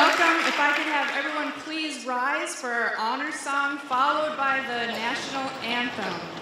welcome. If I could have everyone please rise for our honor song, followed by the national anthem.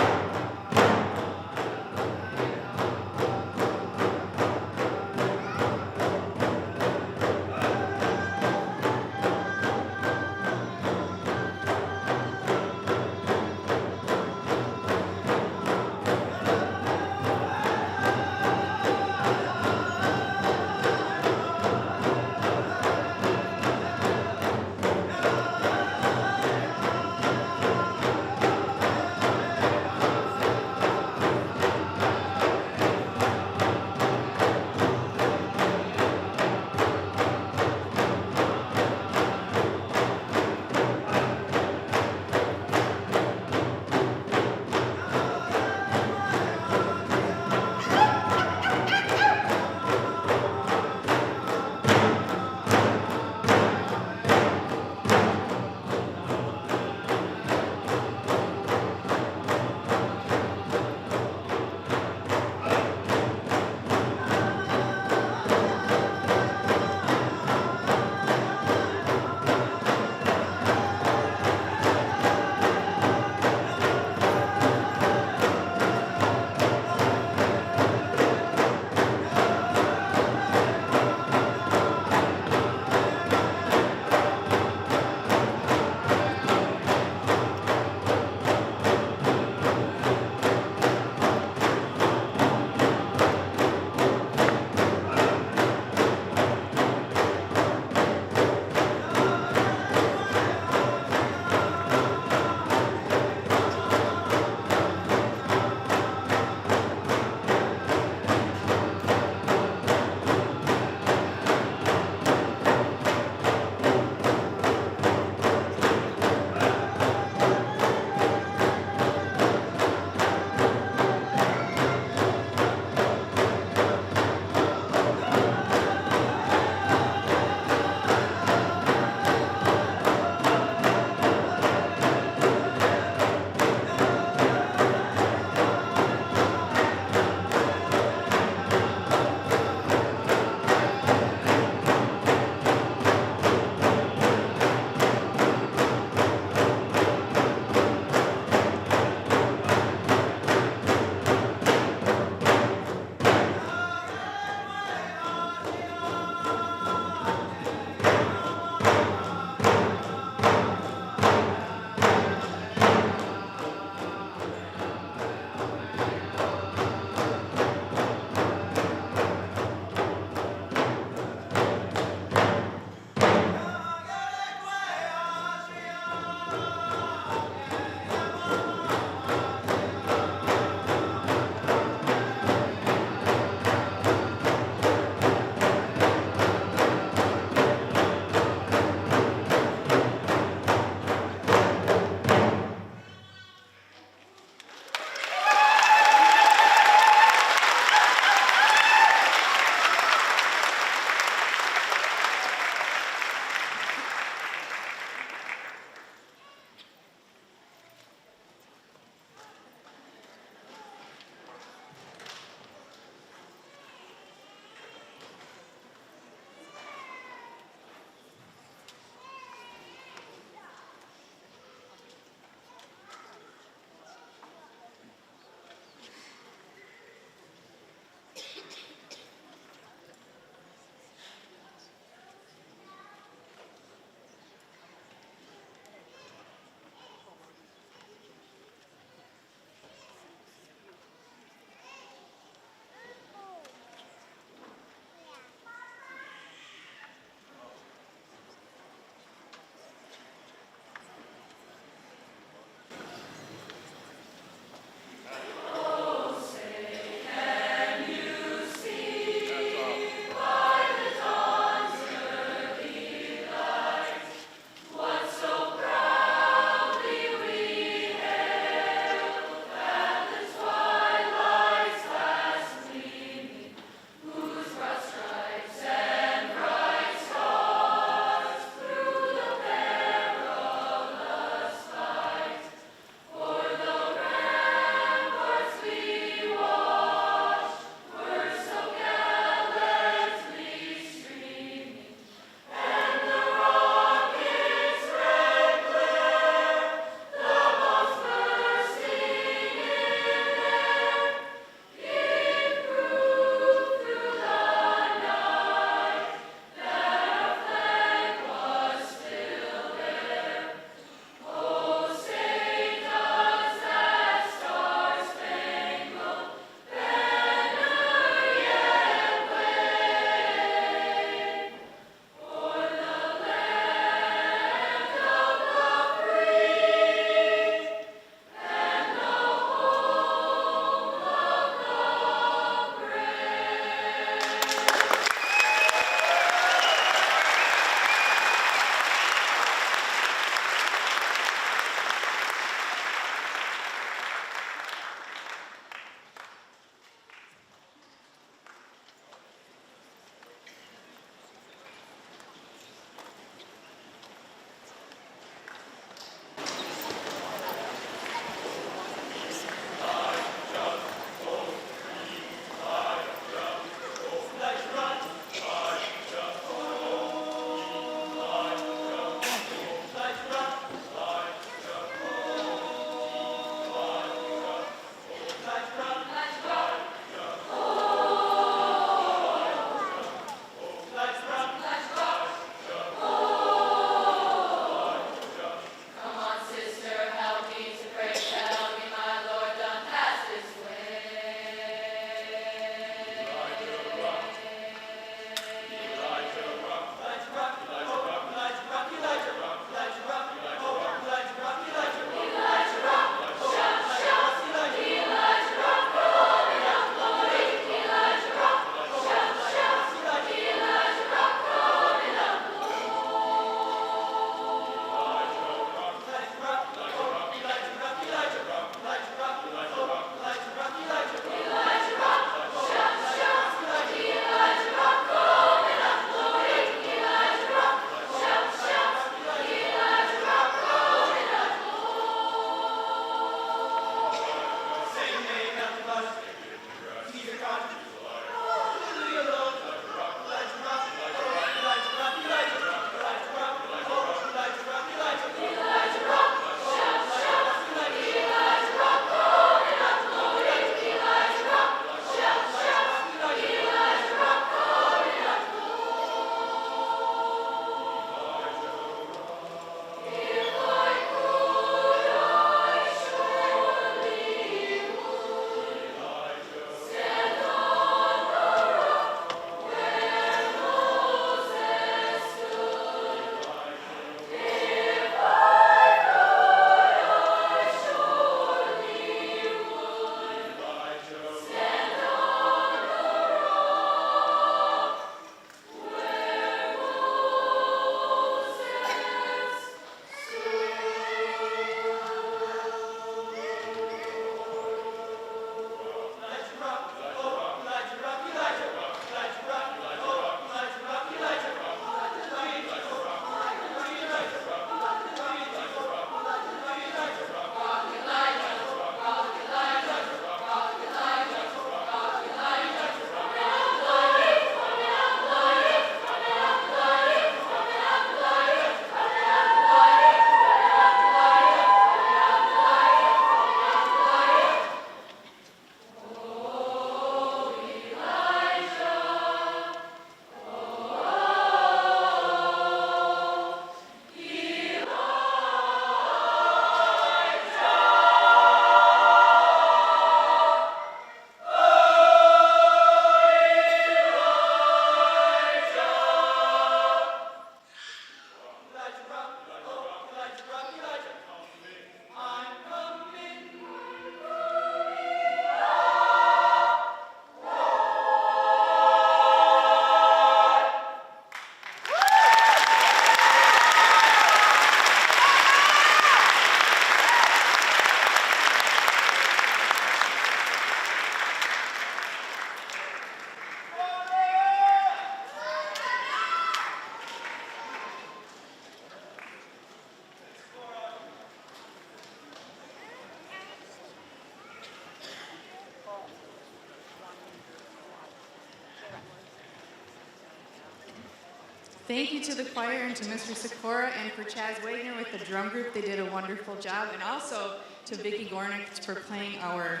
Thank you to the choir and to Mr. Sikora and for Chaz Wagner with the drum group. They did a wonderful job. And also to Vicki Gornick for playing our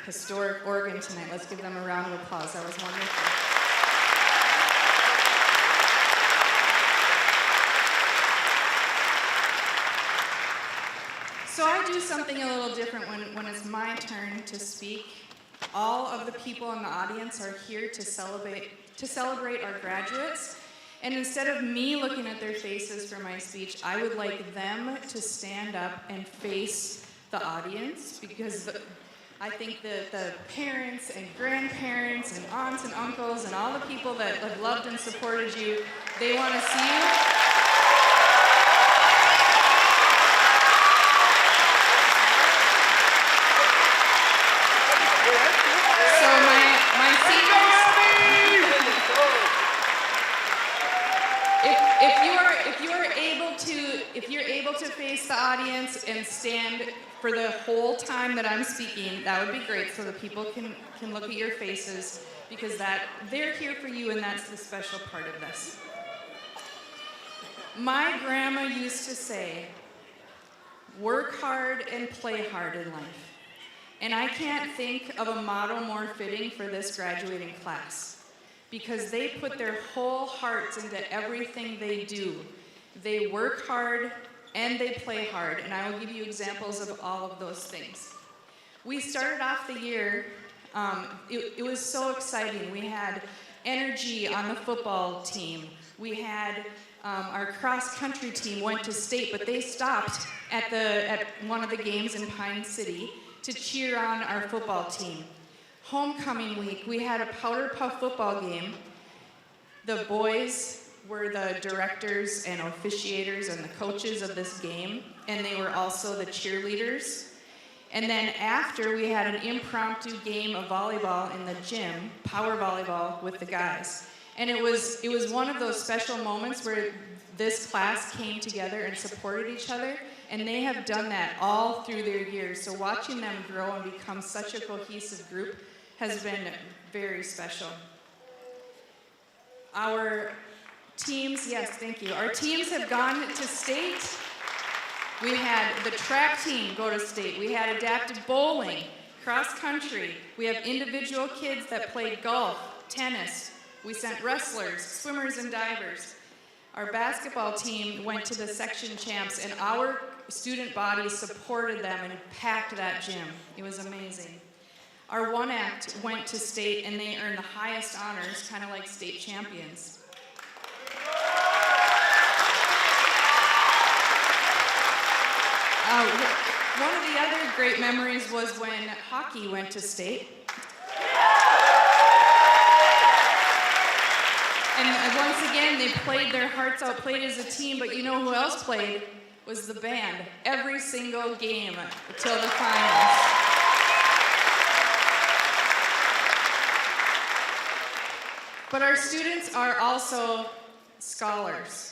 historic organ tonight. Let's give them a round of applause. That was wonderful. So I do something a little different when it's my turn to speak. All of the people in the audience are here to celebrate our graduates. And instead of me looking at their faces for my speech, I would like them to stand up and face the audience, because I think the parents and grandparents and aunts and uncles and all the people that have loved and supported you, they want to see you. If you're able to face the audience and stand for the whole time that I'm speaking, that would be great, so that people can look at your faces, because they're here for you, and that's the special part of this. My grandma used to say, work hard and play hard in life. And I can't think of a motto more fitting for this graduating class, because they put their whole hearts into everything they do. They work hard and they play hard, and I will give you examples of all of those things. We started off the year, it was so exciting. We had energy on the football team. We had our cross-country team went to state, but they stopped at one of the games in Pine City to cheer on our football team. Homecoming week, we had a Powder Puff football game. The boys were the directors and officiators and the coaches of this game, and they were also the cheerleaders. And then after, we had an impromptu game of volleyball in the gym, power volleyball with the guys. And it was one of those special moments where this class came together and supported each other, and they have done that all through their years. So watching them grow and become such a cohesive group has been very special. Our teams, yes, thank you. Our teams have gone to state. We had the track team go to state. We had adaptive bowling, cross country. We have individual kids that played golf, tennis. We sent wrestlers, swimmers, and divers. Our basketball team went to the section champs, and our student body supported them and packed that gym. It was amazing. Our one act went to state, and they earned the highest honors, kind of like state champions. One of the other great memories was when hockey went to state. And once again, they played their hearts out, played as a team, but you know who else played? Was the band. Every single game until the finals. But our students are also scholars.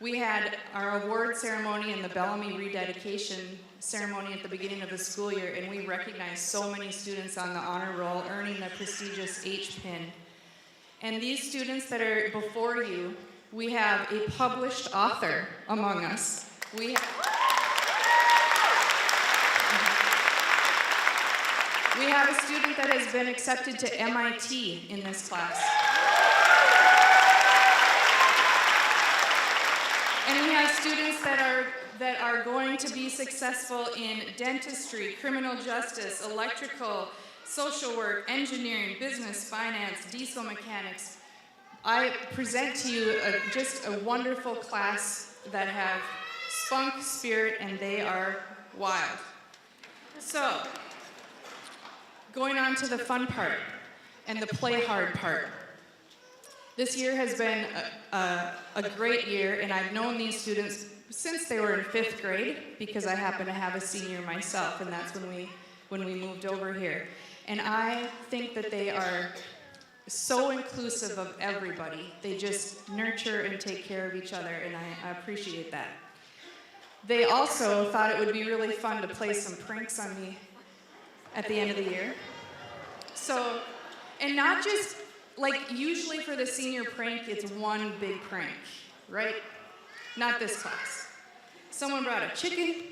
We had our award ceremony and the Bellamy rededication ceremony at the beginning of the school year, and we recognized so many students on the honor roll earning the prestigious H-pin. And these students that are before you, we have a published author among us. We have a student that has been accepted to MIT in this class. And we have students that are going to be successful in dentistry, criminal justice, electrical, social work, engineering, business, finance, diesel mechanics. I present to you just a wonderful class that have spunk, spirit, and they are wild. So, going on to the fun part and the play hard part. This year has been a great year, and I've known these students since they were in 5th grade, because I happen to have a senior myself, and that's when we moved over here. And I think that they are so inclusive of everybody. They just nurture and take care of each other, and I appreciate that. They also thought it would be really fun to play some pranks on me at the end of the year. So, and not just like usually for the senior prank, it's one big prank, right? Not this class. Someone brought a chicken.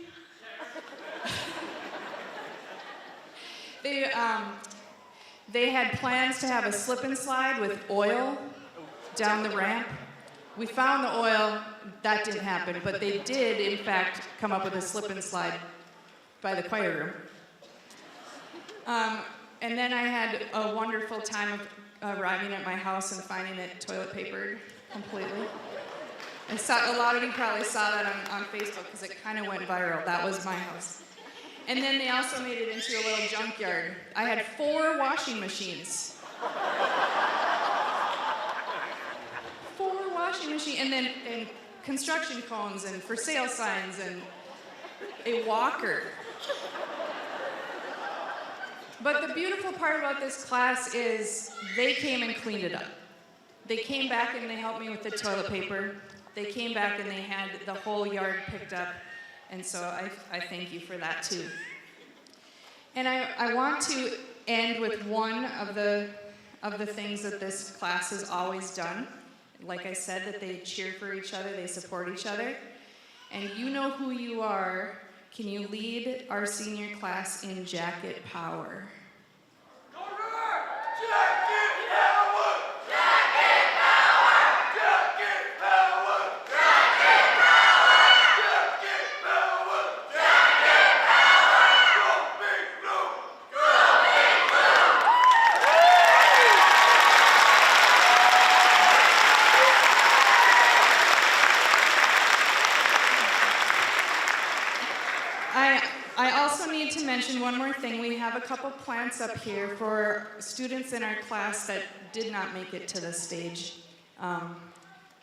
They had plans to have a slip and slide with oil down the ramp. We found the oil, that didn't happen, but they did, in fact, come up with a slip and slide by the choir room. And then I had a wonderful time of arriving at my house and finding it toilet papered completely. And a lot of you probably saw that on Facebook because it kind of went viral. That was my house. And then they also made it into a little junkyard. I had 4 washing machines. 4 washing machines, and construction cones, and for sale signs, and a walker. But the beautiful part about this class is they came and cleaned it up. They came back and they helped me with the toilet paper. They came back and they had the whole yard picked up. And so I thank you for that too. And I want to end with one of the things that this class has always done. Like I said, that they cheer for each other, they support each other. And you know who you are. Can you lead our senior class in jacket power? One more thing, we have a couple plants up here for students in our class that did not make it to the stage.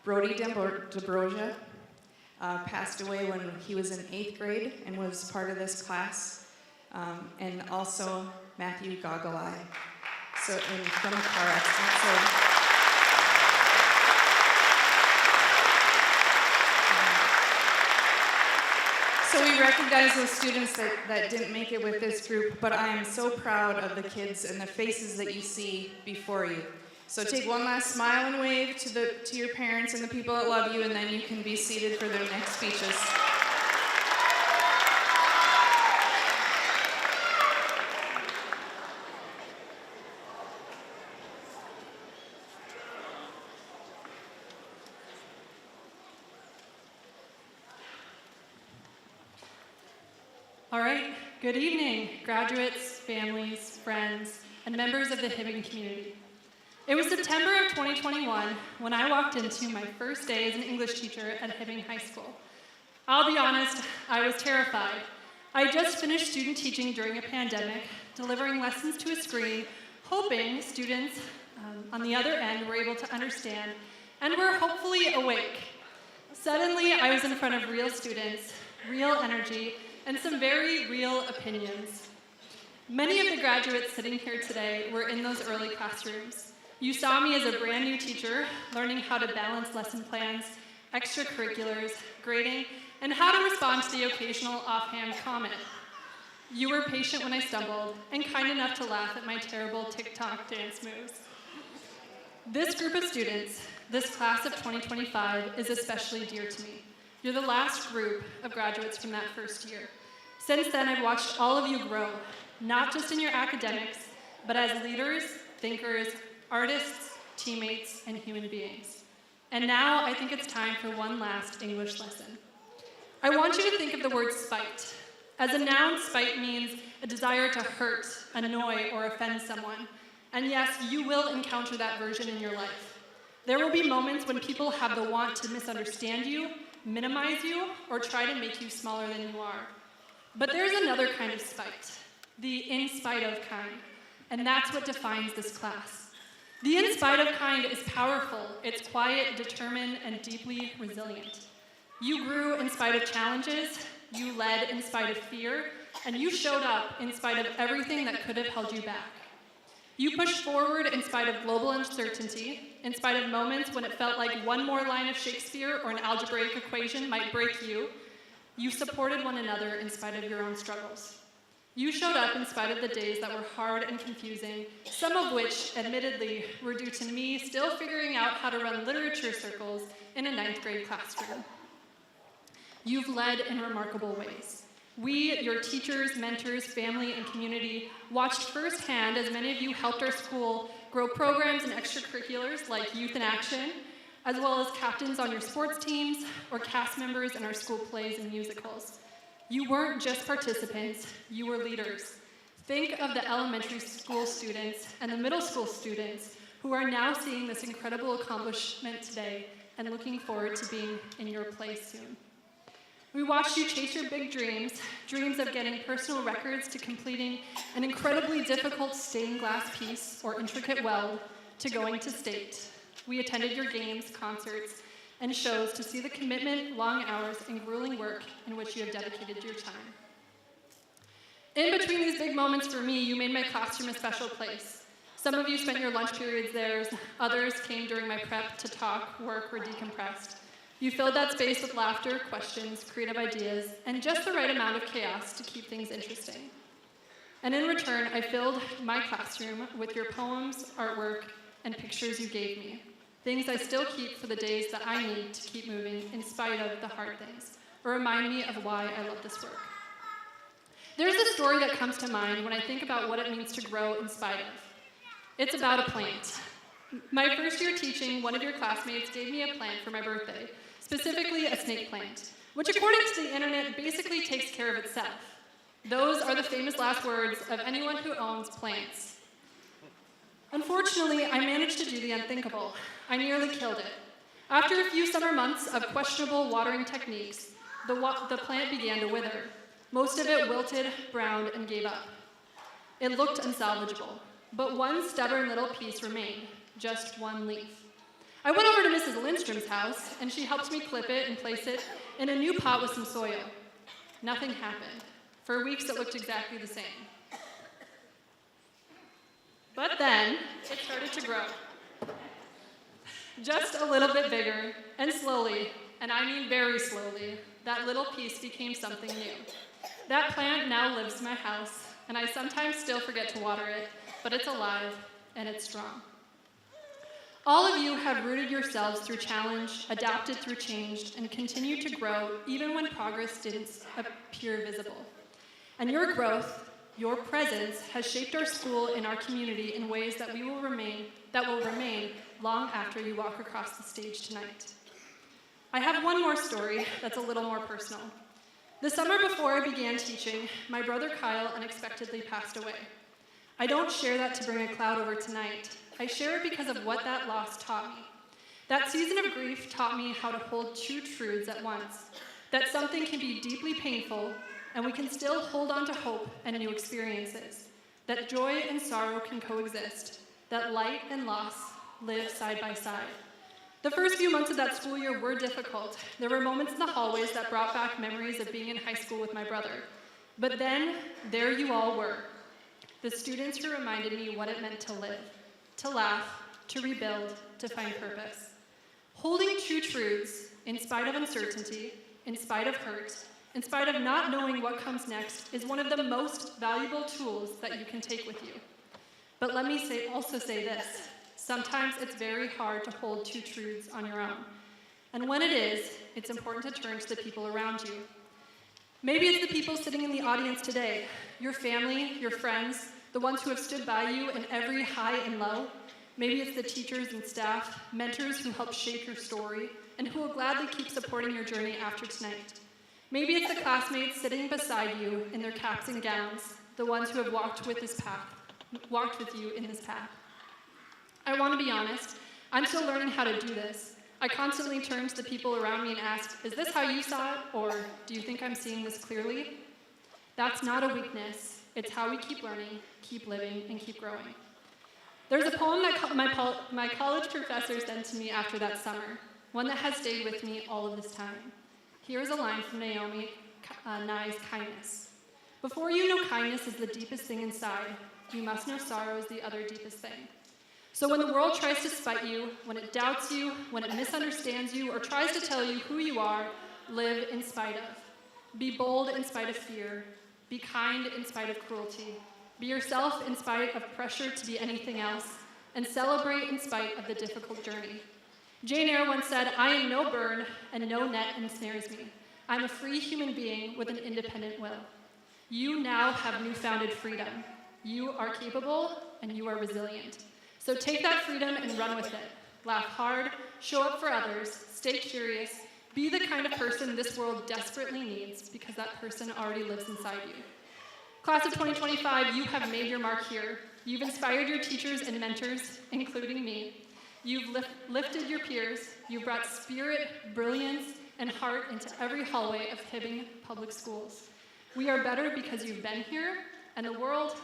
Brody DeBroja passed away when he was in 8th grade and was part of this class. And also Matthew Goggle-Eye, from a car accident. So we recognize those students that didn't make it with this group, but I am so proud of the kids and the faces that you see before you. So take one last smile and wave to your parents and the people that love you, and then you can be seated for their next speeches. All right, good evening, graduates, families, friends, and members of the Hibbing community. It was September of 2021 when I walked into my first day as an English teacher at Hibbing High School. I'll be honest, I was terrified. I had just finished student teaching during a pandemic, delivering lessons to a screen, hoping students on the other end were able to understand and were hopefully awake. Suddenly, I was in front of real students, real energy, and some very real opinions. Many of the graduates sitting here today were in those early classrooms. You saw me as a brand new teacher, learning how to balance lesson plans, extracurriculars, grading, and how to respond to the occasional offhand comment. You were patient when I stumbled, and kind enough to laugh at my terrible TikTok dance moves. This group of students, this class of 2025, is especially dear to me. You're the last group of graduates from that first year. Since then, I've watched all of you grow, not just in your academics, but as leaders, thinkers, artists, teammates, and human beings. And now I think it's time for one last English lesson. I want you to think of the word spite. As a noun, spite means a desire to hurt, annoy, or offend someone. And yes, you will encounter that version in your life. There will be moments when people have the want to misunderstand you, minimize you, or try to make you smaller than you are. But there's another kind of spite, the in spite of kind, and that's what defines this class. The in spite of kind is powerful, it's quiet, determined, and deeply resilient. You grew in spite of challenges, you led in spite of fear, and you showed up in spite of everything that could have held you back. You pushed forward in spite of global uncertainty, in spite of moments when it felt like one more line of Shakespeare or an algebraic equation might break you. You supported one another in spite of your own struggles. You showed up in spite of the days that were hard and confusing, some of which, admittedly, were due to me still figuring out how to run literature circles in a 9th grade classroom. You've led in remarkable ways. We, your teachers, mentors, family, and community, watched firsthand as many of you helped our school grow programs and extracurriculars like Youth in Action, as well as captains on your sports teams or cast members in our school plays and musicals. You weren't just participants, you were leaders. Think of the elementary school students and the middle school students who are now seeing this incredible accomplishment today and looking forward to being in your place soon. We watched you chase your big dreams, dreams of getting personal records to completing an incredibly difficult stained glass piece or intricate weld to going to state. We attended your games, concerts, and shows to see the commitment, long hours, and grueling work in which you have dedicated your time. In between these big moments for me, you made my classroom a special place. Some of you spent your lunch periods there, others came during my prep to talk, work, or decompressed. You filled that space with laughter, questions, creative ideas, and just the right amount of chaos to keep things interesting. And in return, I filled my classroom with your poems, artwork, and pictures you gave me. Things I still keep for the days that I need to keep moving in spite of the hard things, or remind me of why I love this work. There's a story that comes to mind when I think about what it means to grow in spite of. It's about a plant. My first year teaching, one of your classmates gave me a plant for my birthday, specifically a snake plant, which according to the internet basically takes care of itself. Those are the famous last words of anyone who owns plants. Unfortunately, I managed to do the unthinkable. I nearly killed it. After a few summer months of questionable watering techniques, the plant began to wither. Most of it wilted, browned, and gave up. It looked unsalvageable, but one stubborn little piece remained, just one leaf. I went over to Mrs. Lindstrom's house, and she helped me clip it and place it in a new pot with some soil. Nothing happened. For weeks, it looked exactly the same. But then, it started to grow. Just a little bit bigger, and slowly, and I mean very slowly, that little piece became something new. That plant now lives in my house, and I sometimes still forget to water it, but it's alive, and it's strong. All of you have rooted yourselves through challenge, adapted through change, and continue to grow even when progress didn't appear visible. And your growth, your presence, has shaped our school and our community in ways that will remain long after you walk across the stage tonight. I have one more story that's a little more personal. The summer before I began teaching, my brother Kyle unexpectedly passed away. I don't share that to bring a cloud over tonight. I share it because of what that loss taught me. That season of grief taught me how to hold two truths at once, that something can be deeply painful, and we can still hold on to hope and new experiences, that joy and sorrow can coexist, that light and loss live side by side. The first few months of that school year were difficult. There were moments in the hallways that brought back memories of being in high school with my brother. But then, there you all were, the students who reminded me what it meant to live, to laugh, to rebuild, to find purpose. Holding two truths, in spite of uncertainty, in spite of hurt, in spite of not knowing what comes next, is one of the most valuable tools that you can take with you. But let me also say this. Sometimes it's very hard to hold two truths on your own. And when it is, it's important to turn to the people around you. Maybe it's the people sitting in the audience today, your family, your friends, the ones who have stood by you in every high and low. Maybe it's the teachers and staff, mentors who help shape your story, and who will gladly keep supporting your journey after tonight. Maybe it's the classmates sitting beside you in their caps and gowns, the ones who have walked with you in this path. I want to be honest, I'm still learning how to do this. I constantly turn to the people around me and ask, is this how you saw it, or do you think I'm seeing this clearly? That's not a weakness. It's how we keep learning, keep living, and keep growing. There's a poem that my college professor sent to me after that summer, one that has stayed with me all of this time. Here's a line from Naomi Nye's Kindness. Before you know kindness is the deepest thing inside, you must know sorrow is the other deepest thing. So when the world tries to spite you, when it doubts you, when it misunderstands you, or tries to tell you who you are, live in spite of. Be bold in spite of fear. Be kind in spite of cruelty. Be yourself in spite of pressure to be anything else, and celebrate in spite of the difficult journey. Jane Eyre once said, "I am no bird, and no net ensnares me. I'm a free human being with an independent will." You now have newfounded freedom. You are capable, and you are resilient. So take that freedom and run with it. Laugh hard, show up for others, stay curious, be the kind of person this world desperately needs because that person already lives inside you. Class of 2025, you have made your mark here. You've inspired your teachers and mentors, including me. You've lifted your peers. You've brought spirit, brilliance, and heart into every hallway of Hibbing Public Schools. We are better because you've been here, and the world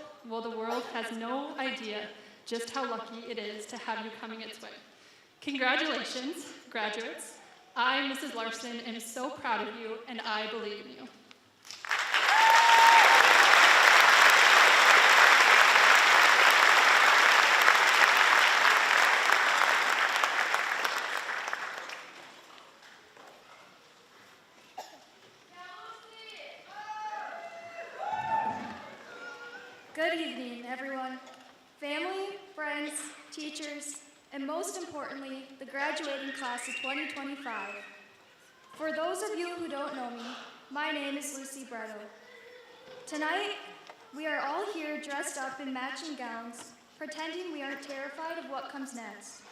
has no idea just how lucky it is to have you coming its way. Congratulations, graduates. I, Mrs. Larson, am so proud of you, and I believe in you. Good evening, everyone. Family, friends, teachers, and most importantly, the graduating class of 2025. For those of you who don't know me, my name is Lucy Bretto. Tonight, we are all here dressed up in matching gowns, pretending we aren't terrified of what comes next.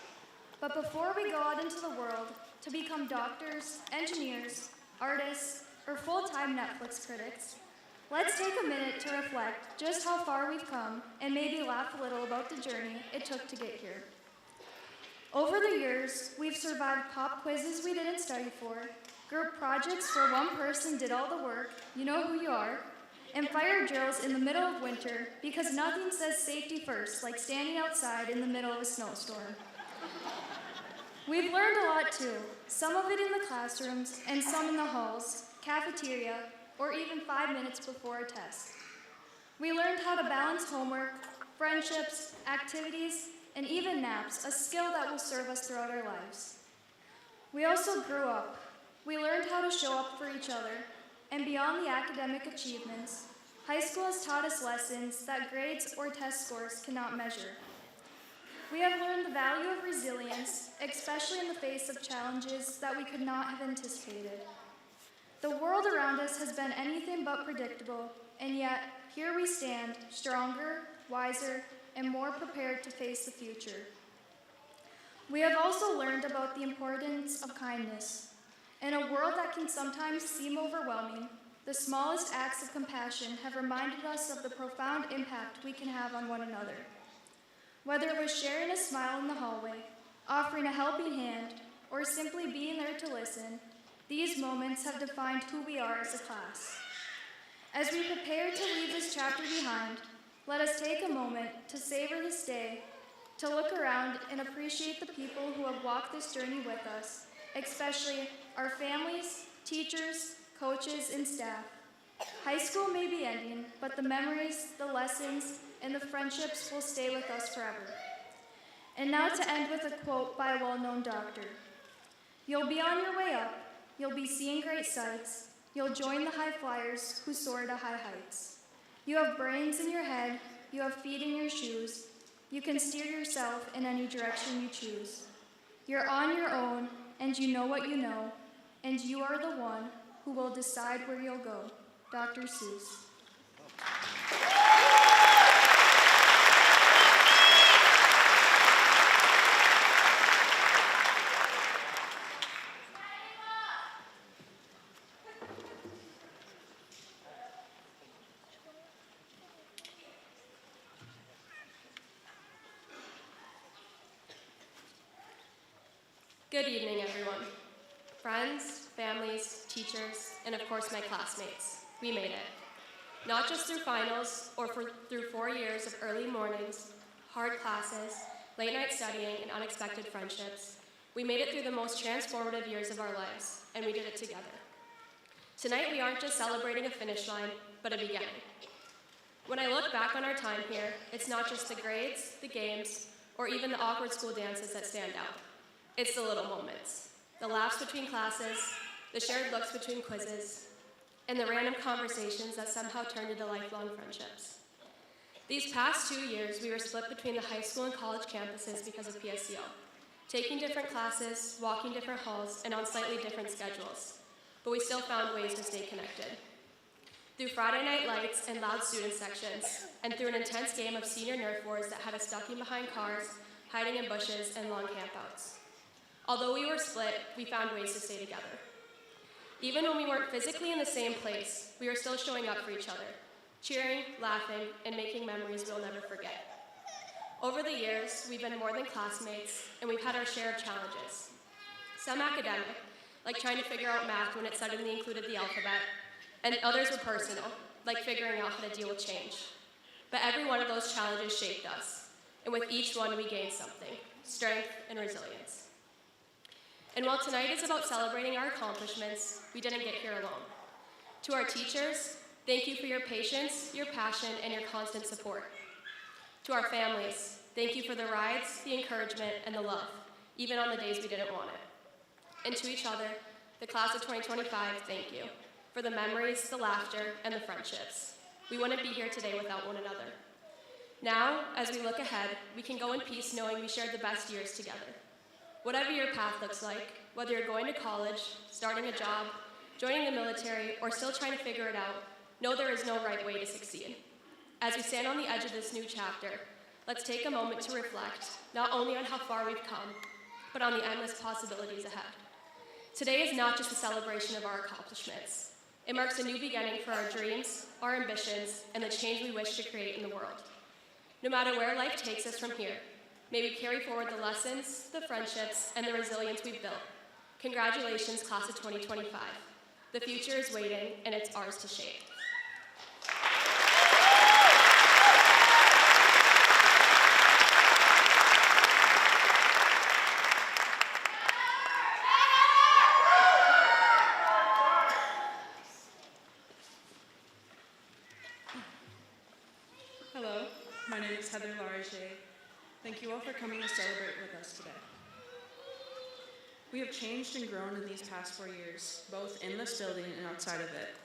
But before we go out into the world to become doctors, engineers, artists, or full-time Netflix critics, let's take a minute to reflect just how far we've come and maybe laugh a little about the journey it took to get here. Over the years, we've survived pop quizzes we didn't study for, group projects where one person did all the work, you know who you are, and fire drills in the middle of winter because nothing says safety first like standing outside in the middle of a snowstorm. We've learned a lot too, some of it in the classrooms and some in the halls, cafeteria, or even 5 minutes before a test. We learned how to balance homework, friendships, activities, and even naps, a skill that will serve us throughout our lives. We also grew up. We learned how to show up for each other, and beyond the academic achievements, high school has taught us lessons that grades or test scores cannot measure. We have learned the value of resilience, especially in the face of challenges that we could not have anticipated. The world around us has been anything but predictable, and yet here we stand, stronger, wiser, and more prepared to face the future. We have also learned about the importance of kindness. In a world that can sometimes seem overwhelming, the smallest acts of compassion have reminded us of the profound impact we can have on one another. Whether it was sharing a smile in the hallway, offering a helping hand, or simply being there to listen, these moments have defined who we are as a class. As we prepare to leave this chapter behind, let us take a moment to savor this day, to look around and appreciate the people who have walked this journey with us, especially our families, teachers, coaches, and staff. High school may be ending, but the memories, the lessons, and the friendships will stay with us forever. And now to end with a quote by a well-known doctor. You'll be on your way up. You'll be seeing great sights. You'll join the high flyers who soar to high heights. You have brains in your head. You have feet in your shoes. You can steer yourself in any direction you choose. You're on your own, and you know what you know, and you are the one who will decide where you'll go. Dr. Seuss. Good evening, everyone. Friends, families, teachers, and of course my classmates. We made it. Not just through finals or through 4 years of early mornings, hard classes, late night studying, and unexpected friendships. We made it through the most transformative years of our lives, and we did it together. Tonight we aren't just celebrating a finish line, but a beginning. When I look back on our time here, it's not just the grades, the games, or even the awkward school dances that stand out. It's the little moments, the laughs between classes, the shared looks between quizzes, and the random conversations that somehow turned into lifelong friendships. These past 2 years, we were split between the high school and college campuses because of PSCO, taking different classes, walking different halls, and on slightly different schedules. But we still found ways to stay connected. Through Friday night lights and loud student sections, and through an intense game of senior Nerf wars that had us ducking behind cars, hiding in bushes, and long campouts. Although we were split, we found ways to stay together. Even when we weren't physically in the same place, we were still showing up for each other, cheering, laughing, and making memories we'll never forget. Over the years, we've been more than classmates, and we've had our share of challenges. Some academic, like trying to figure out math when it suddenly included the alphabet, and others were personal, like figuring out how to deal with change. But every one of those challenges shaped us, and with each one we gained something, strength and resilience. And while tonight is about celebrating our accomplishments, we didn't get here alone. To our teachers, thank you for your patience, your passion, and your constant support. To our families, thank you for the rides, the encouragement, and the love, even on the days we didn't want it. And to each other, the class of 2025, thank you for the memories, the laughter, and the friendships. We wouldn't be here today without one another. Now, as we look ahead, we can go in peace knowing we shared the best years together. Whatever your path looks like, whether you're going to college, starting a job, joining the military, or still trying to figure it out, know there is no right way to succeed. As we stand on the edge of this new chapter, let's take a moment to reflect, not only on how far we've come, but on the endless possibilities ahead. Today is not just a celebration of our accomplishments. It marks a new beginning for our dreams, our ambitions, and the change we wish to create in the world. No matter where life takes us from here, may we carry forward the lessons, the friendships, and the resilience we've built. Congratulations, class of 2025. The future is waiting, and it's ours to shape. Hello, my name is Heather Large. Thank you all for coming to celebrate with us today. We have changed and grown in these past 4 years, both in this building and outside of it.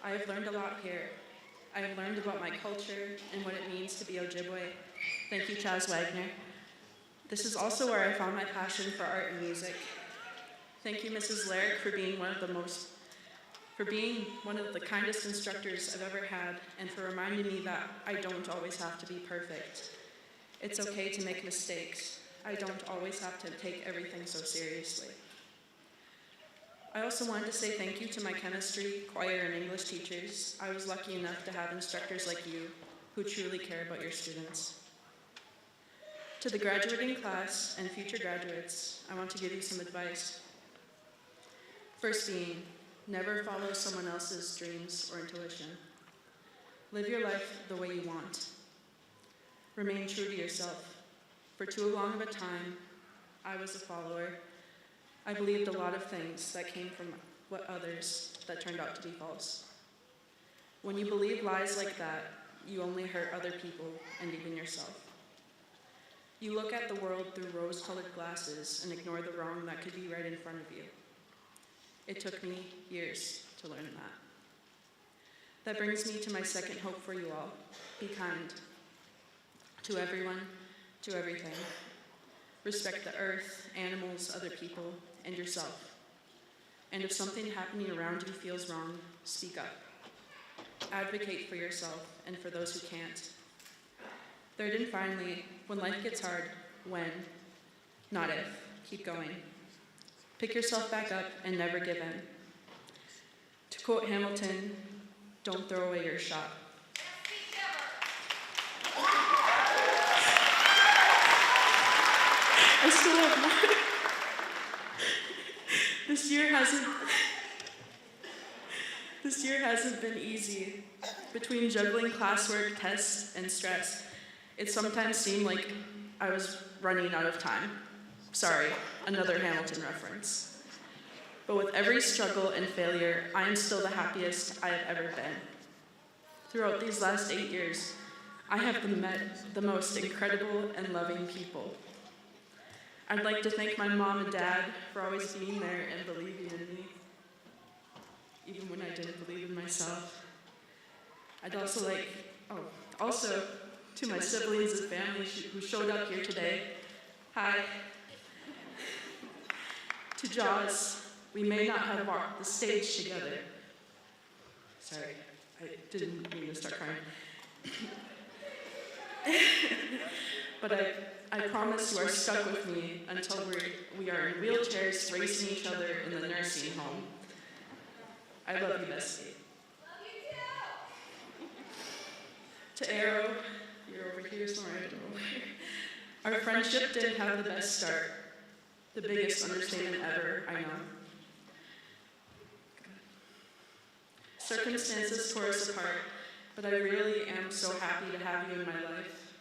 I have learned a lot here. I have learned about my culture and what it means to be Ojibwe. Thank you, Chaz Wagner. This is also where I found my passion for art and music. Thank you, Mrs. Larrick, for being one of the kindest instructors I've ever had, and for reminding me that I don't always have to be perfect. It's okay to make mistakes. I don't always have to take everything so seriously. I also wanted to say thank you to my chemistry, choir, and English teachers. I was lucky enough to have instructors like you who truly care about your students. To the graduating class and future graduates, I want to give you some advice. First being, never follow someone else's dreams or intuition. Live your life the way you want. Remain true to yourself. For too long of a time, I was a follower. I believed a lot of things that came from what others that turned out to be false. When you believe lies like that, you only hurt other people and even yourself. You look at the world through rose-colored glasses and ignore the wrong that could be right in front of you. It took me years to learn that. That brings me to my second hope for you all. Be kind. To everyone, to everything. Respect the earth, animals, other people, and yourself. And if something happening around you feels wrong, speak up. Advocate for yourself and for those who can't. Third and finally, when life gets hard, when, not if, keep going. Pick yourself back up and never give in. To quote Hamilton, don't throw away your shot. I still have more. This year hasn't been easy. Between juggling classwork, tests, and stress, it sometimes seemed like I was running out of time. Sorry, another Hamilton reference. But with every struggle and failure, I am still the happiest I have ever been. Throughout these last 8 years, I have met the most incredible and loving people. I'd like to thank my mom and dad for always being there and believing in me. even when I didn't believe in myself. I'd also to my siblings and family who showed up here today, hi. To Jaws, we may not have walked the stage together. Sorry, I didn't mean to start crying. But I promise you are stuck with me until we are in wheelchairs racing each other in the nursing home. I love you, Bessie. To Arrow, you're over here somewhere, I don't know where. Our friendship didn't have the best start. The biggest understatement ever, I know. Circumstances tore us apart, but I really am so happy to have you in my life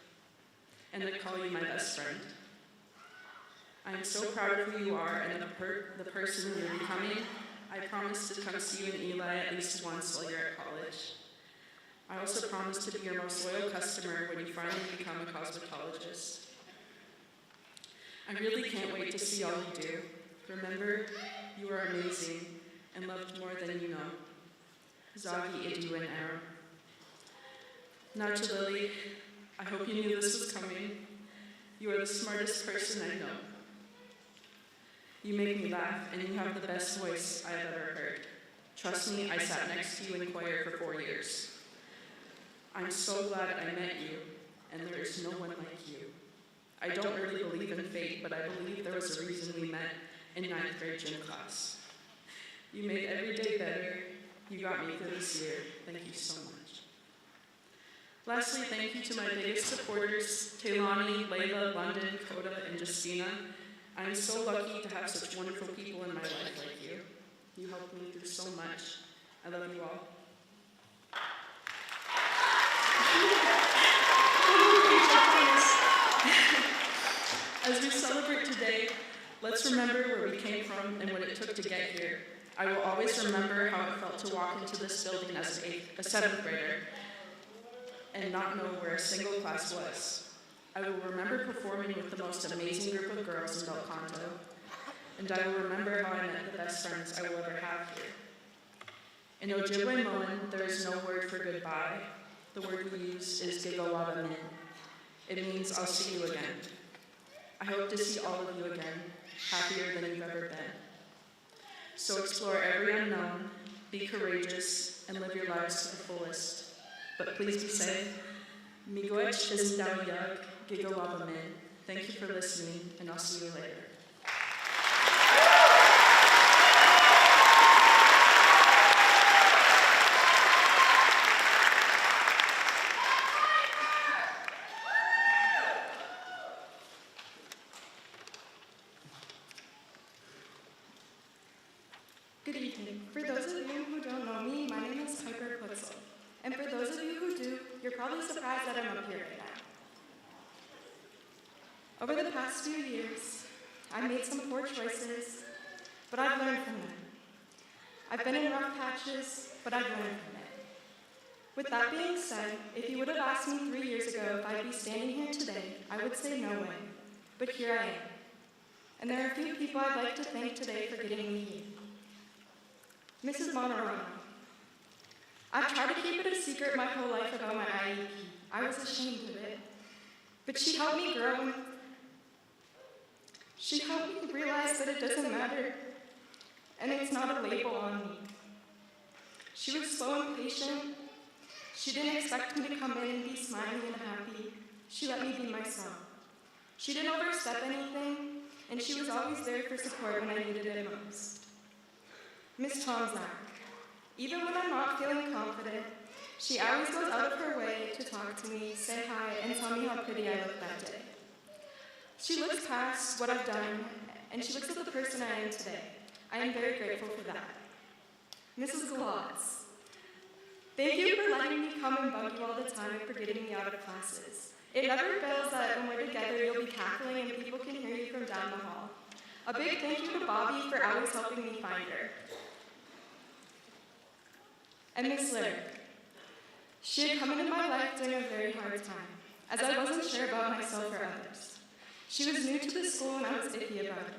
and to call you my best friend. I am so proud of who you are and the person you're becoming. I promise to come see you in Eli at least once while you're at college. I also promise to be your most loyal customer when you finally become a cosmetologist. I really can't wait to see all you do. Remember, you are amazing and loved more than you know. Zagi, Idu, and Arrow. Now to Lily, I hope you knew this was coming. You are the smartest person I know. You make me laugh, and you have the best voice I have ever heard. Trust me, I sat next to you in choir for 4 years. I'm so glad I met you, and there is no one like you. I don't really believe in fate, but I believe there was a reason we met in 9th grade gym class. You made every day better. You got me through this year. Thank you so much. Lastly, thank you to my biggest supporters, Taylani, Layla, London, Coda, and Justina. I'm so lucky to have such wonderful people in my life like you. You helped me through so much. I love you all. As we celebrate today, let's remember where we came from and what it took to get here. I will always remember how it felt to walk into this building as a 7th grader and not know where a single class was. I will remember performing with the most amazing group of girls in Del Canto, and I will remember how I met the best friends I will ever have here. In Ojibwe Moan, there is no word for goodbye. The word we use is Gigawabamin. It means I'll see you again. I hope to see all of you again, happier than you've ever been. So explore every unknown, be courageous, and live your lives to the fullest. But please be safe. Miigwech is Ndawyag, Gigawabamin. Thank you for listening, and I'll see you later. Good evening. For those of you who don't know me, my name is Piper Putzel. And for those of you who do, you're probably surprised that I'm up here right now. Over the past few years, I've made some poor choices, but I've learned from them. I've been in rough patches, but I've learned from it. With that being said, if you would have asked me 3 years ago if I'd be standing here today, I would say no way. But here I am. And there are a few people I'd like to thank today for getting me here. Mrs. Monterano. I've tried to keep it a secret my whole life about my IEP. I was ashamed of it. But she helped me grow. She helped me realize that it doesn't matter, and it's not a label on me. She was slow and patient. She didn't expect me to come in and be smiling and happy. She let me be myself. She didn't overstep anything, and she was always there for support when I needed it most. Miss Tomzak. Even when I'm not feeling confident, she always goes out of her way to talk to me, say hi, and tell me how pretty I look that day. She looks past what I've done, and she looks at the person I am today. I am very grateful for that. Mrs. Glotz. Thank you for letting me come and bug you all the time and for getting me out of classes. It never fails that when we're together, you'll be cackling and people can hear you from down the hall. A big thank you to Bobby for always helping me find her. And Miss Lyric. She had come into my life during a very hard time, as I wasn't sure about myself or others. She was new to the school and I was iffy about her.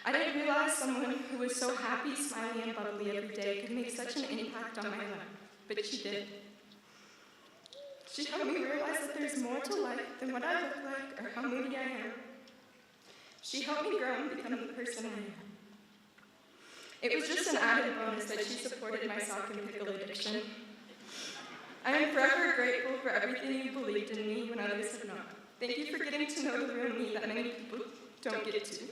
I didn't realize someone who was so happy, smiling, and bubbly every day could make such an impact on my life, but she did. She helped me realize that there's more to life than what I look like or how moody I am. She helped me grow and become the person I am. It was just an added bonus that she supported my sock and pickle addiction. I am forever grateful for everything you believed in me when others have not. Thank you for getting to know the real me that many people don't get to.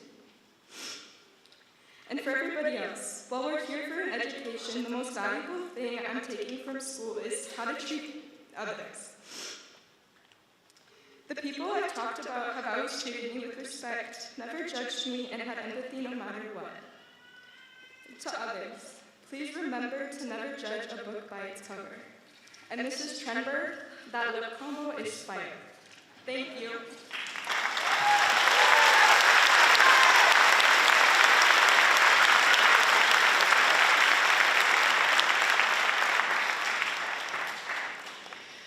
And for everybody else, while we're here for an education, the most valuable thing I'm taking from school is how to treat others. The people I've talked about have always treated me with respect, never judged me, and had empathy no matter what. To others, please remember to never judge a book by its cover. And Mrs. Trenberg, that lip combo is fire. Thank you.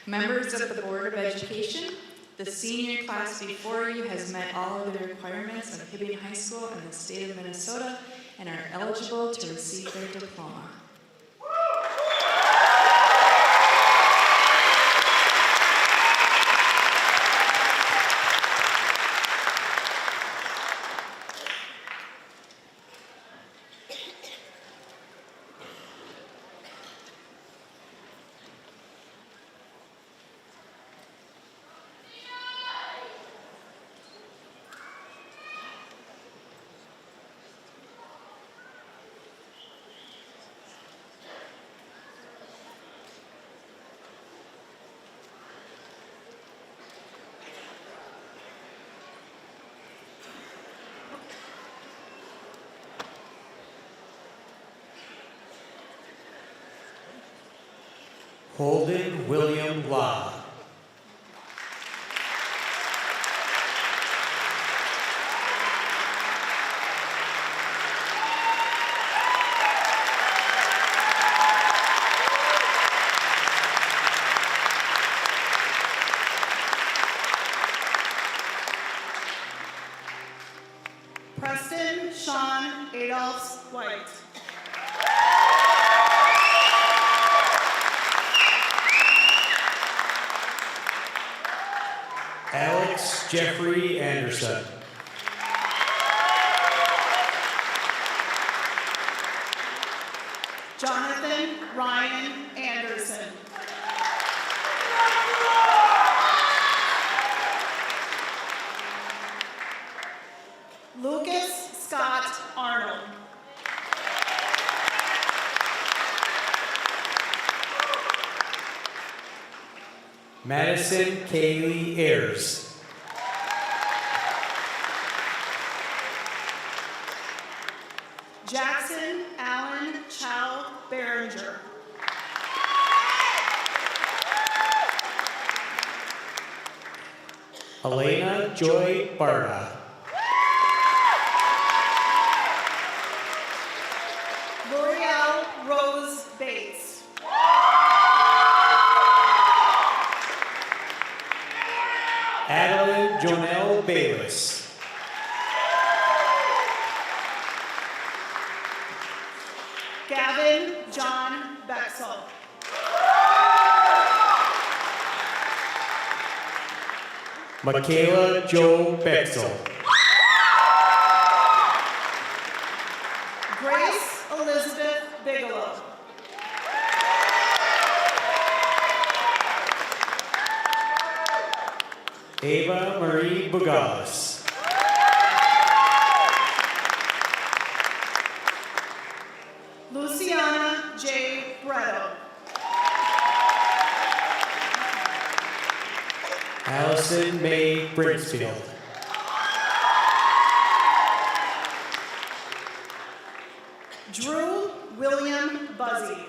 Members of the Board of Education, the senior class before you has met all of the requirements of Hibbing High School in the state of Minnesota and are eligible to receive their diploma. Holden William Law. Preston Sean Adolphs White. Alex Jeffrey Anderson. Jonathan Ryan Anderson. Lucas Scott Arnold. Madison Kaylee Ayers. Jackson Allen Chow Behringer. Elena Joy Barta. L'Oreal Rose Bates. Adeline Jonelle Bayless. Gavin John Bexel. Michaela Jo Bexel. Grace Elizabeth Bigelow. Ava Marie Bugalis. Luciana J. Bretto. Allison May Brinsfield. Drew William Buzzy.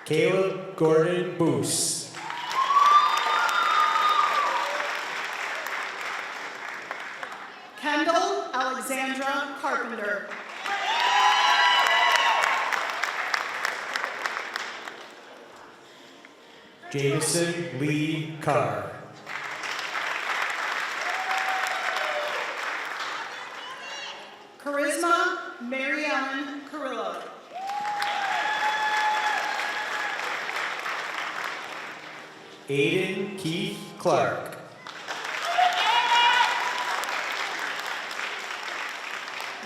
Caleb Gordon Boos. Kendall Alexandra Carpenter. Jameson Lee Carr. Mary Ellen Carrillo. Aiden Keith Clark.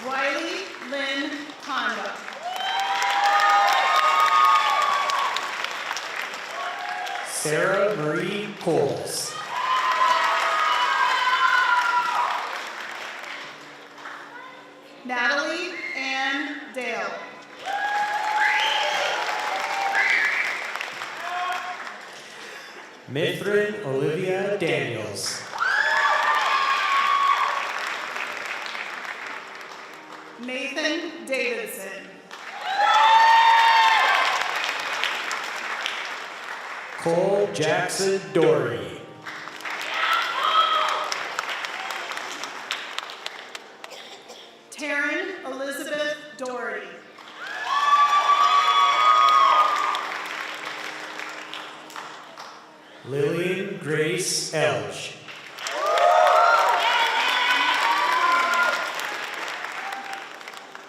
Riley Lynn Honda. Sarah Marie Coles. Natalie Ann Dale. Mithrin Olivia Daniels. Nathan Davidson. Cole Jackson Dory. Taryn Elizabeth Doherty. Lillian Grace Elge.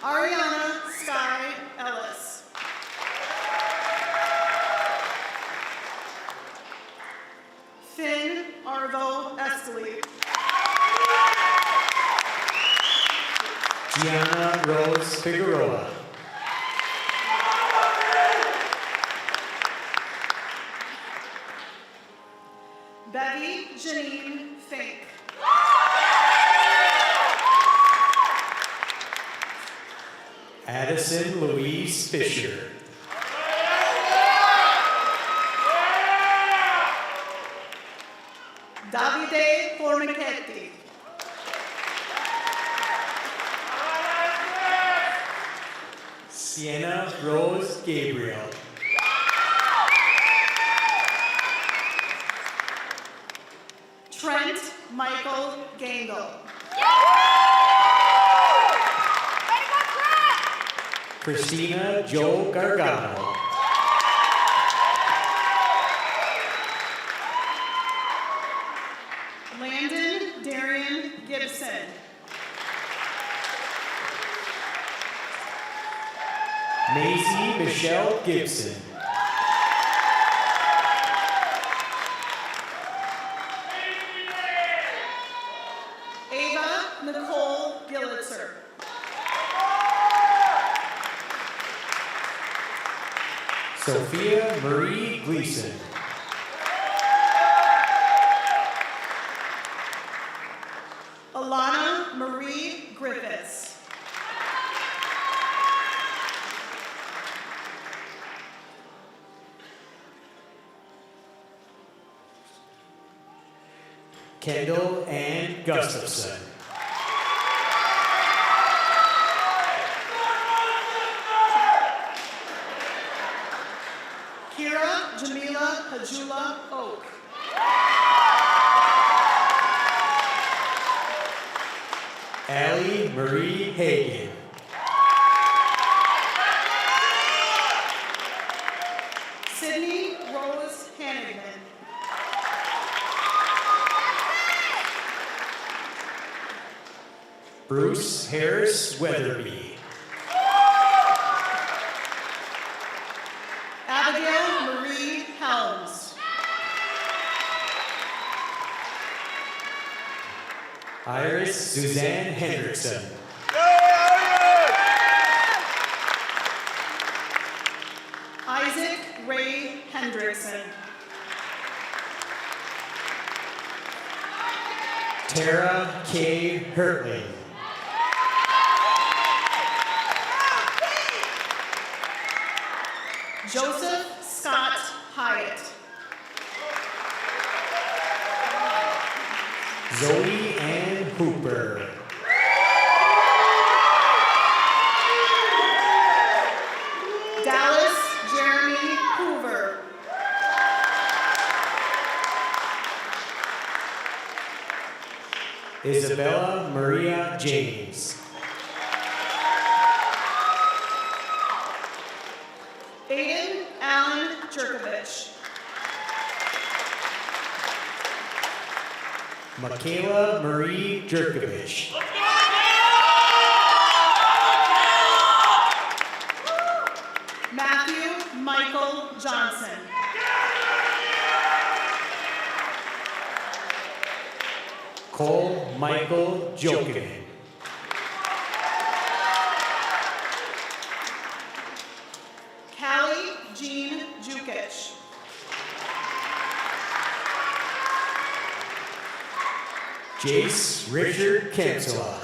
Ariana Sky Ellis. Finn Arvo Escalade. Gianna Rose Figueroa. Bevy Janine Fink. Addison Louise Fisher. Davide Formichetti. Sienna Rose Gabriel. Trent Michael Gangle. Christina Jo Gargano. Landon Darian Gibson. Maisie Michelle Gibson. Ava Nicole Gillitzer. Sophia Marie Gleason. Alana Marie Griffiths. Kendall Ann Gustafson. Kira Jamila Hajula Oak. Allie Marie Hagan. Sydney Rose Hannigan. Bruce Harris Weatherby. Abigail Marie Helms. Iris Suzanne Hendrickson. Isaac Ray Hendrickson. Tara K. Hertling. Joseph Scott Hyatt. Zoe Ann Hooper. Dallas Jeremy Hoover. Isabella Maria James. Aiden Allen Jerkovich. Michaela Marie Jerkovich. Cole Michael Jokinen. Callie Jean Jukic. Jace Richard Kansela.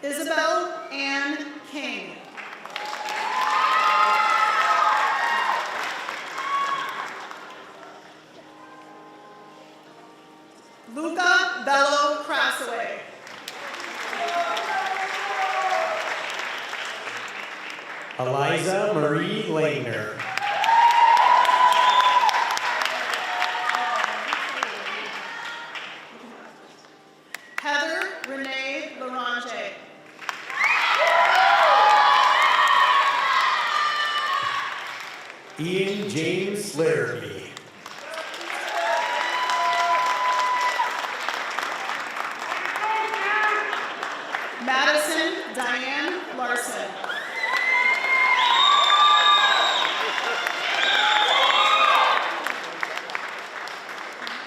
Isabel Ann King. Luca Bello Crassaway. Eliza Marie Langner. Heather Renee Larange. Ian James Larrabee. Madison Diane Larson.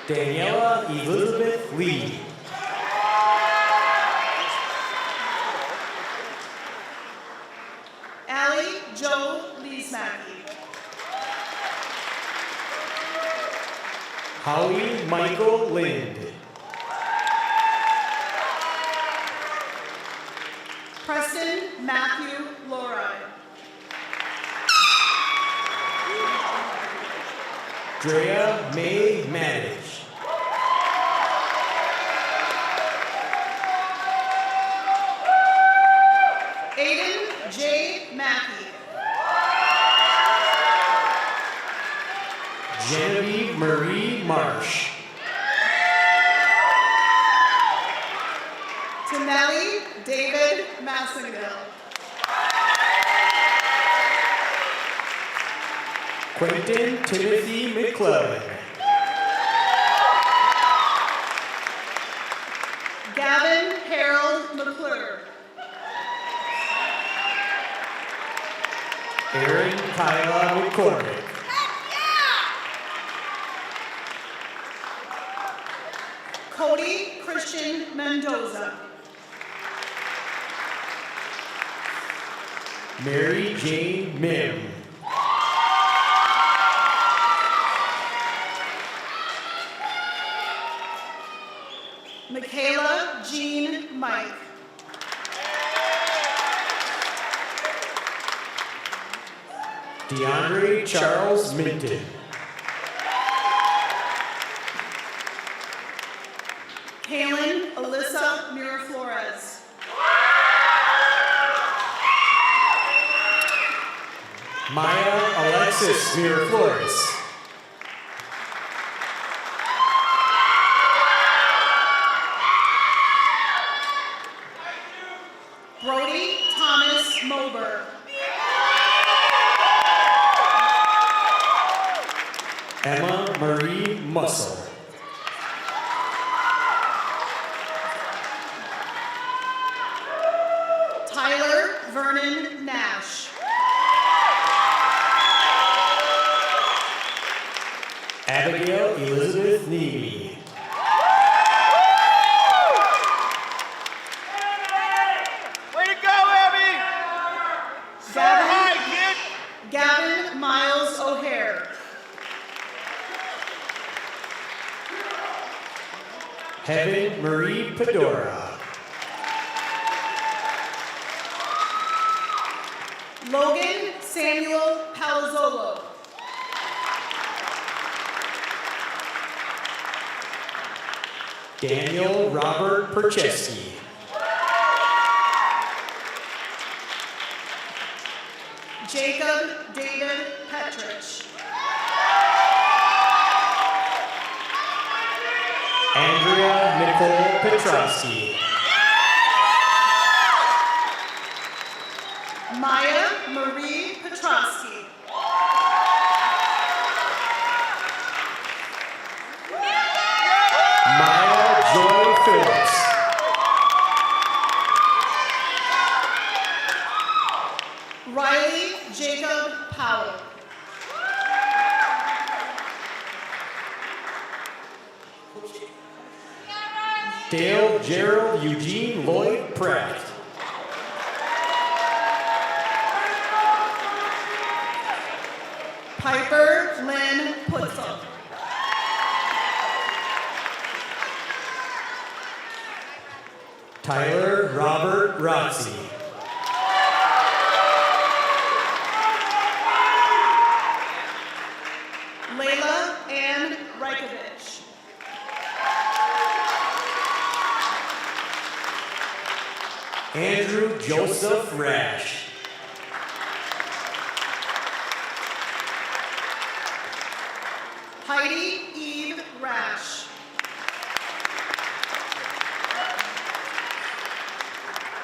Daniela Elizabeth Lee. Allie Joe Leesmacky. Howie Michael Lind. Preston Matthew Lorine. Drea May Manage. Aiden J. Mackey. Genevieve Marie Marsh. Tinelli David Massengale. Quentin Timothy McClellan. Gavin Harold McClure. Aaron Kyla McCormick. Cody Christian Mendoza. Mary Jane Mim. Michaela Jean Mike. DeAndre Charles Minton. Kaylin Alyssa Miraflores. Maya Alexis Miraflores. Brody Thomas Moberg. Emma Marie Mussel. Tyler Vernon Nash. Abigail Elizabeth Neely. Way to go, Abby! Gavin Miles O'Hare. Heaven Marie Pedora. Logan Samuel Palazzolo. Daniel Robert Percheski. Jacob David Petrich. Andrea Nicole Petrowski. Maya Marie Petrowski. Maya Joy Phillips. Riley Jacob Powell. Dale Gerald Eugene Lloyd Pratt. Piper Lynn Putzel. Tyler Robert Rotzi. Layla Ann Reikovich. Andrew Joseph Rash. Heidi Eve Rash.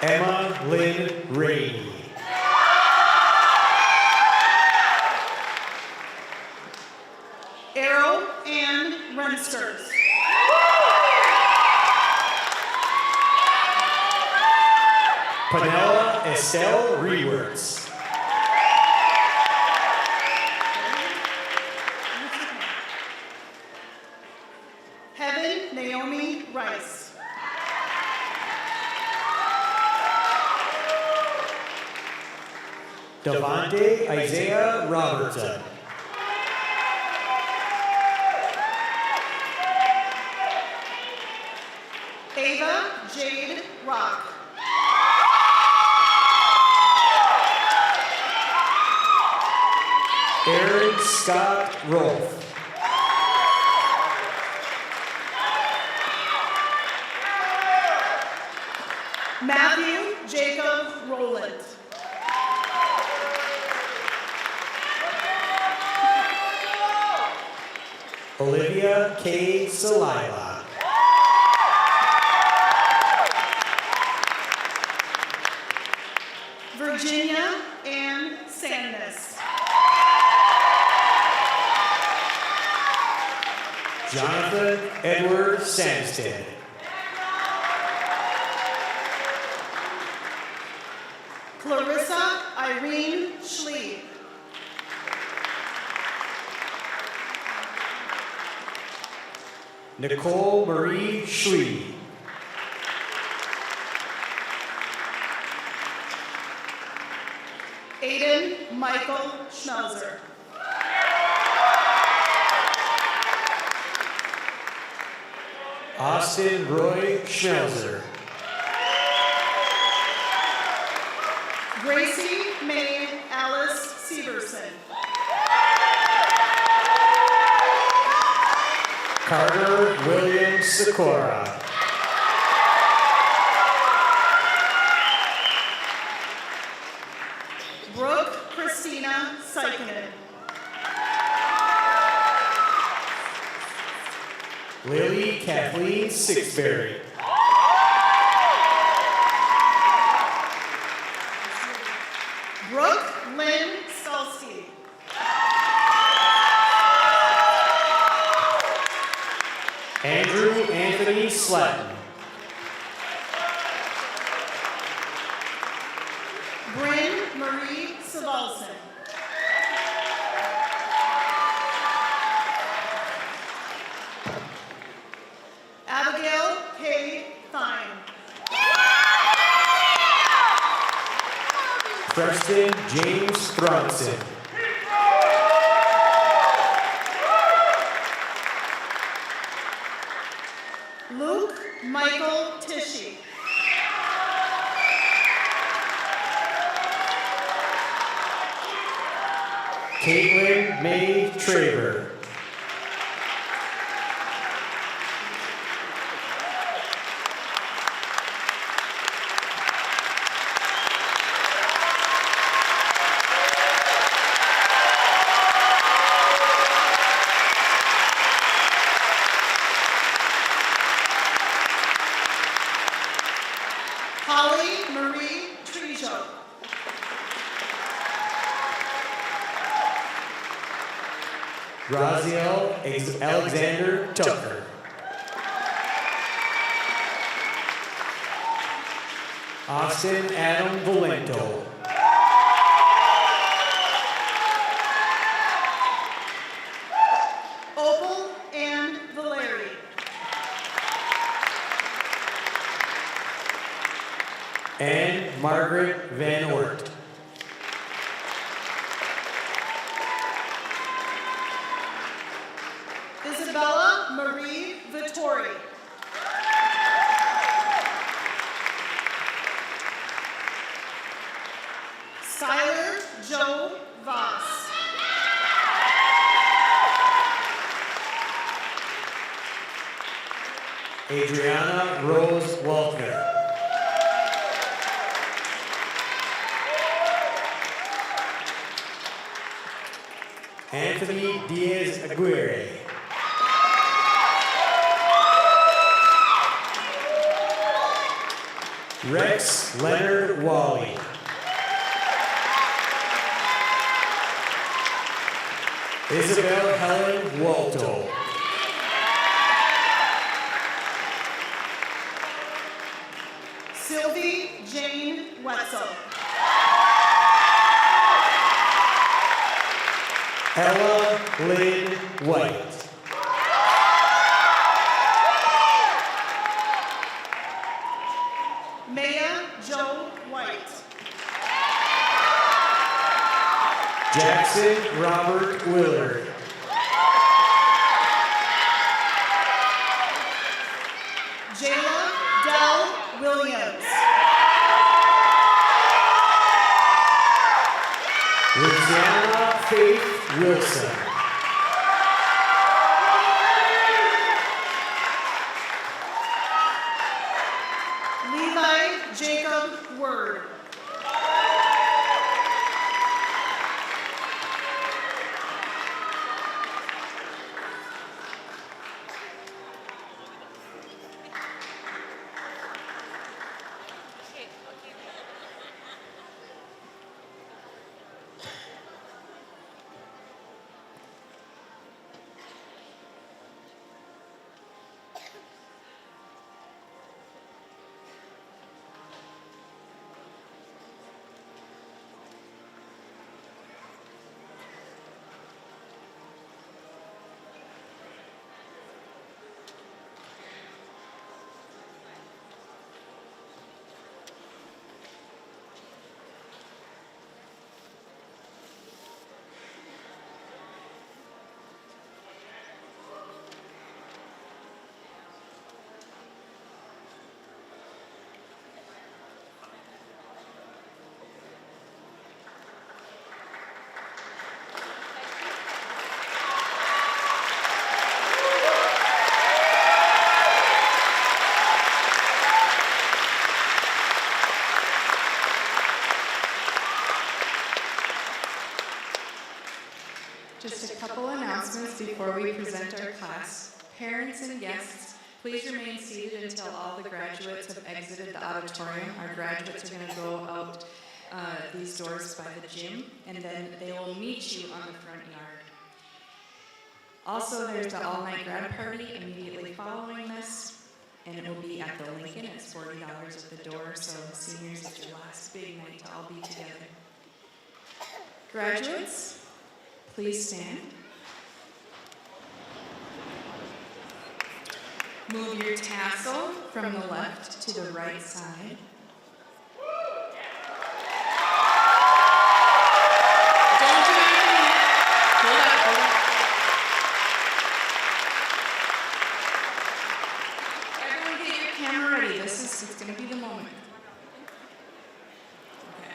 Emma Lynn Rainey. Arrow Ann Rensters. Panella Estelle Rewerts. Heaven Naomi Rice. Devontae Isaiah Robertson. Ava Jade Rock. Aaron Scott Rolfe. Matthew Jacob Rowland. Olivia K. Salila. Virginia Ann Sandness. Jonathan Edward Samstead. Clarissa Irene Schlieb. Nicole Marie Schlee. Aiden Michael Schmelzer. Austin Roy Schmelzer. Gracie Mae Alice Severson. Carter William Sikora. Brooke Christina Sykinen. Lily Kathleen Sixberry. Brooke Lynn Skalski. Andrew Anthony Slatton. Bryn Marie Savalson. Abigail K. Fine. Preston James Thronson. Luke Michael Tishy. Caitlin May Traver. Holly Marie Trejo. Raziel Alexander Tucker. Austin Adam Valento. Opal Ann Valeri. and Margaret Van Oort. Isabella Marie Vittori. Skylar Joe Voss. Adriana Rose Waltner. Anthony Diaz Aguirre. Rex Leonard Wally. Isabel Helen Walto. Sylvie Jane Wetzel. Ella Lynn White. Maya Joe White. Jackson Robert Willard. Jayla Dell Williams. Luciana Faith Wilson. Levi Jacob Word. Just a couple announcements before we present our class. Parents and guests, please remain seated until all the graduates have exited the auditorium. Our graduates are going to go out these doors by the gym, and then they will meet you on the front yard. Also, there's the all-night grad party immediately following this, and it will be at the Lincoln. It's $40 at the door, so seniors, it's your last big night to all be together. Graduates, please stand. Move your tassel from the left to the right side. Don't do anything yet. Hold up, hold up. Everyone get your camera ready. It's going to be the moment. Okay.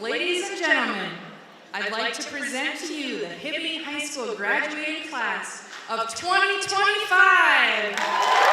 Ladies and gentlemen, I'd like to present to you the Hibbing High School graduating class of 2025.